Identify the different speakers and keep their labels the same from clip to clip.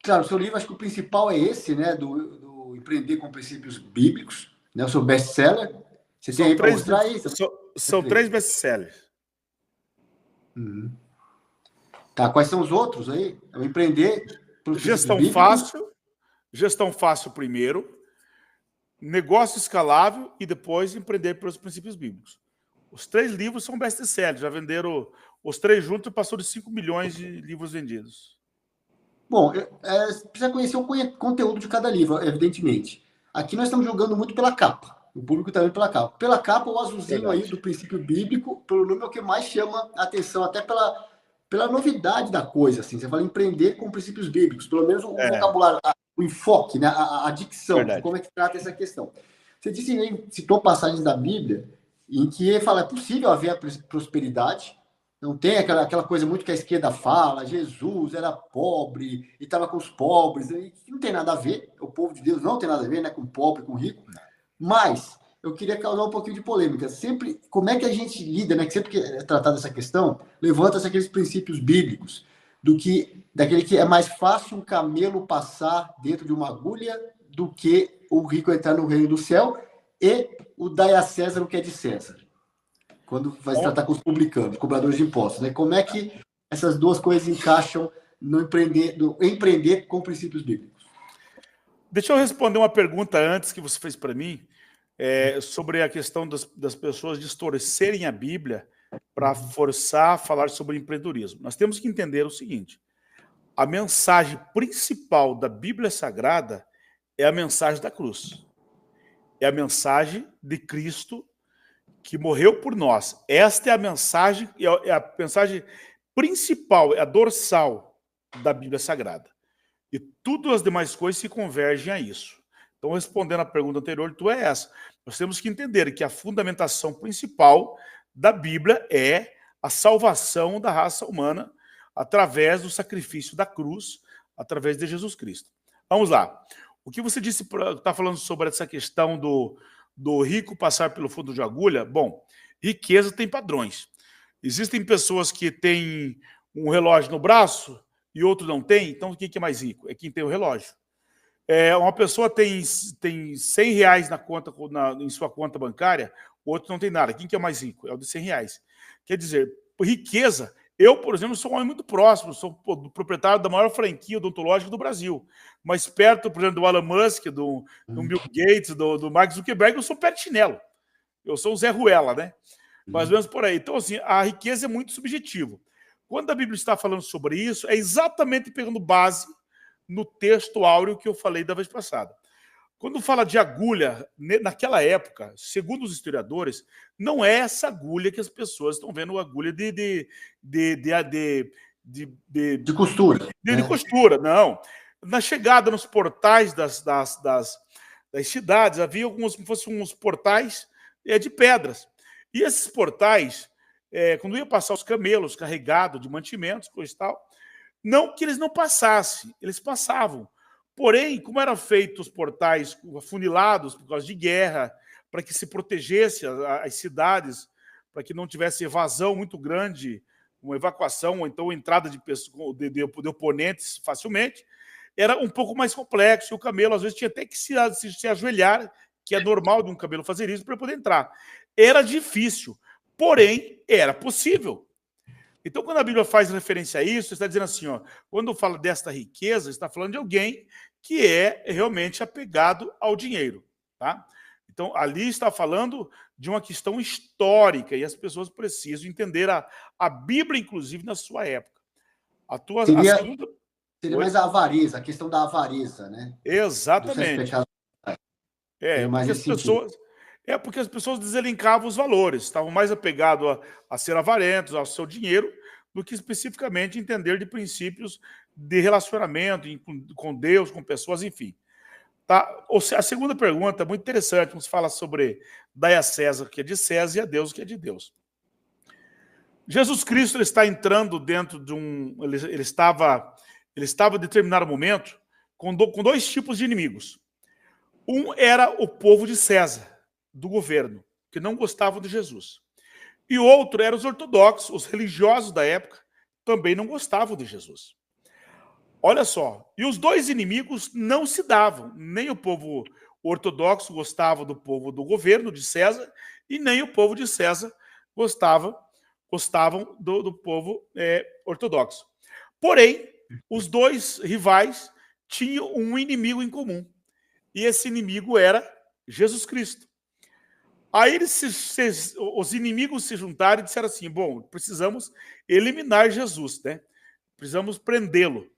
Speaker 1: Claro, o seu livro, acho que o principal é esse, né? Do Empreender com Princípios Bíblicos, né? O seu best-seller. Você tem
Speaker 2: São
Speaker 1: aí para
Speaker 2: três,
Speaker 1: mostrar aí?
Speaker 2: são três best-sellers.
Speaker 1: Uhum. Tá, quais são os outros aí? É o Empreender pelos Princípios
Speaker 2: Gestão
Speaker 1: Bíblicos.
Speaker 2: fácil primeiro, negócio escalável e depois empreender pelos princípios bíblicos. Os 3 livros são best-sellers, já venderam, os 3 juntos passou de 5 milhões de livros vendidos.
Speaker 1: Bom, precisa conhecer o conteúdo de cada livro, evidentemente. Aqui nós estamos jogando muito pela capa. O público está vendo pela capa. Pela capa, o azulzinho aí do princípio bíblico, pelo nome, é o que mais chama a atenção, até pela novidade da coisa. Assim. Você fala empreender com princípios bíblicos, pelo menos o vocabulário, o enfoque, né? a dicção, de como é que trata essa questão. Você citou passagens da Bíblia em que fala, é possível haver a prosperidade. Não tem aquela coisa muito que a esquerda fala, Jesus era pobre e estava com os pobres, e não tem nada a ver, o povo de Deus não tem nada a ver, né, com pobre, com rico, mas eu queria causar um pouquinho de polêmica. Sempre, como é que a gente lida, né, que sempre que é tratada essa questão, levanta-se aqueles princípios bíblicos, daquele que é mais fácil um camelo passar dentro de uma agulha do que o rico entrar no reino do céu, e o dai a César o que é de César. Quando vai se tratar com os publicanos, cobradores de impostos, né? Como é que essas duas coisas encaixam no empreender com princípios bíblicos?
Speaker 2: Deixa eu responder uma pergunta antes que você fez para mim, sobre a questão das pessoas distorcerem a Bíblia para forçar a falar sobre empreendedorismo. Nós temos que entender o seguinte: a mensagem principal da Bíblia Sagrada é a mensagem da cruz. É a mensagem de Cristo que morreu por nós. Esta é a mensagem principal, é a dorsal da Bíblia Sagrada. E tudo as demais coisas se convergem a isso. Então, respondendo à pergunta anterior, é essa. Nós temos que entender que a fundamentação principal da Bíblia é a salvação da raça humana através do sacrifício da cruz, através de Jesus Cristo. Vamos lá. O que você disse, está falando sobre essa questão do rico passar pelo fundo de agulha? Bom, riqueza tem padrões. Existem pessoas que têm um relógio no braço e outro não tem, então quem que é mais rico? É quem tem o relógio. Uma pessoa tem 100 reais em sua conta bancária, o outro não tem nada. Quem que é mais rico? É o de 100 reais. Quer dizer, riqueza. Eu, por exemplo, sou um homem muito próximo, sou proprietário da maior franquia odontológica do Brasil. Mas perto, por exemplo, do Elon Musk, do Bill Gates, do Mark Zuckerberg, eu sou pé de chinelo. Eu sou o Zé Ruela, né? Mais ou menos por aí. Então, assim, a riqueza é muito subjetiva. Quando a Bíblia está falando sobre isso, é exatamente pegando base no texto áureo que eu falei da vez passada. Quando fala de agulha, naquela época, segundo os historiadores, não é essa agulha que as pessoas estão vendo, agulha de
Speaker 1: costura.
Speaker 2: De costura, não. Na chegada nos portais das cidades, havia alguns, como fossem uns portais de pedras. E esses portais, quando ia passar os camelos carregados de mantimentos, coisa e tal, não que eles não passassem, eles passavam. Porém, como eram feitos os portais afunilados por causa de guerra, para que se protegesse as cidades, para que não tivesse evasão muito grande, uma evacuação, ou então entrada de oponentes facilmente, era um pouco mais complexo. E o camelo, às vezes, tinha até que se ajoelhar, que é normal de um camelo fazer isso, para poder entrar. Era difícil, porém, era possível. Então, quando a Bíblia faz referência a isso, está dizendo assim, ó, quando fala desta riqueza, está falando de alguém que é realmente apegado ao dinheiro. Tá? Então, ali está falando de uma questão histórica e as pessoas precisam entender a Bíblia, inclusive, na sua época.
Speaker 1: Seria mais a avareza, a questão da avareza, né?
Speaker 2: Exatamente. Porque as pessoas deselencavam os valores, estavam mais apegados a ser avarentos, ao seu dinheiro, do que especificamente entender de princípios de relacionamento com Deus, com pessoas, enfim. Tá? A segunda pergunta é muito interessante, quando se fala sobre dai a César o que é de César e a Deus o que é de Deus. Jesus Cristo ele está entrando dentro de ele estava em determinado momento com dois tipos de inimigos. Um era o povo de César, do governo, que não gostavam de Jesus. E outro eram os ortodoxos, os religiosos da época, também não gostavam de Jesus. Olha só, e os dois inimigos não se davam, nem o povo ortodoxo gostava do povo do governo de César, e nem o povo de César gostavam do povo ortodoxo. Porém, os dois rivais tinham um inimigo em comum, e esse inimigo era Jesus Cristo. Aí os inimigos se juntaram e disseram assim, bom, precisamos eliminar Jesus, né? Precisamos prendê-lo.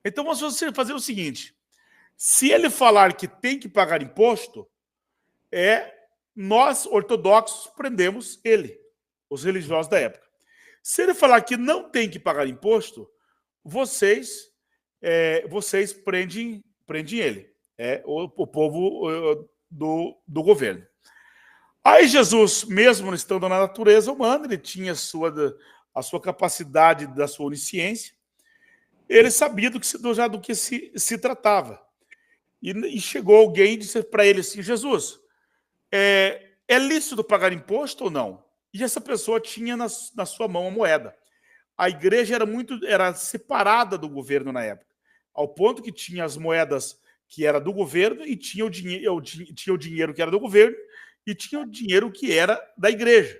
Speaker 2: Então vamos fazer o seguinte, se ele falar que tem que pagar imposto, nós, ortodoxos, prendemos ele, os religiosos da época. Se ele falar que não tem que pagar imposto, vocês prendem ele, o povo do governo. Aí Jesus, mesmo estando na natureza humana, ele tinha a sua capacidade da sua onisciência, ele sabia do que se tratava. E chegou alguém e disse para ele assim, Jesus, é lícito pagar imposto ou não? E essa pessoa tinha na sua mão a moeda. A igreja era separada do governo na época, ao ponto que tinha as moedas que era do governo e tinha o dinheiro que era do governo e tinha o dinheiro que era da igreja.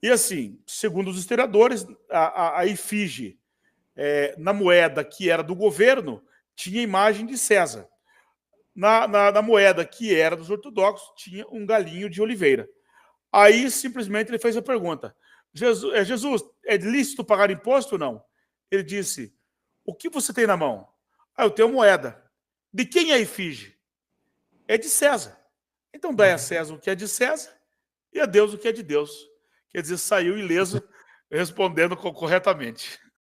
Speaker 2: E assim, segundo os historiadores, a efígie na moeda que era do governo tinha a imagem de César. Na moeda que era dos ortodoxos tinha um galinho de oliveira. Aí simplesmente ele fez a pergunta, Jesus, é lícito pagar imposto ou não? Ele disse, o que você tem na mão? Eu tenho moeda. De quem é a efígie? É de César. Então dá a César o que é de César e a Deus o que é de Deus. Quer dizer, saiu ileso respondendo corretamente.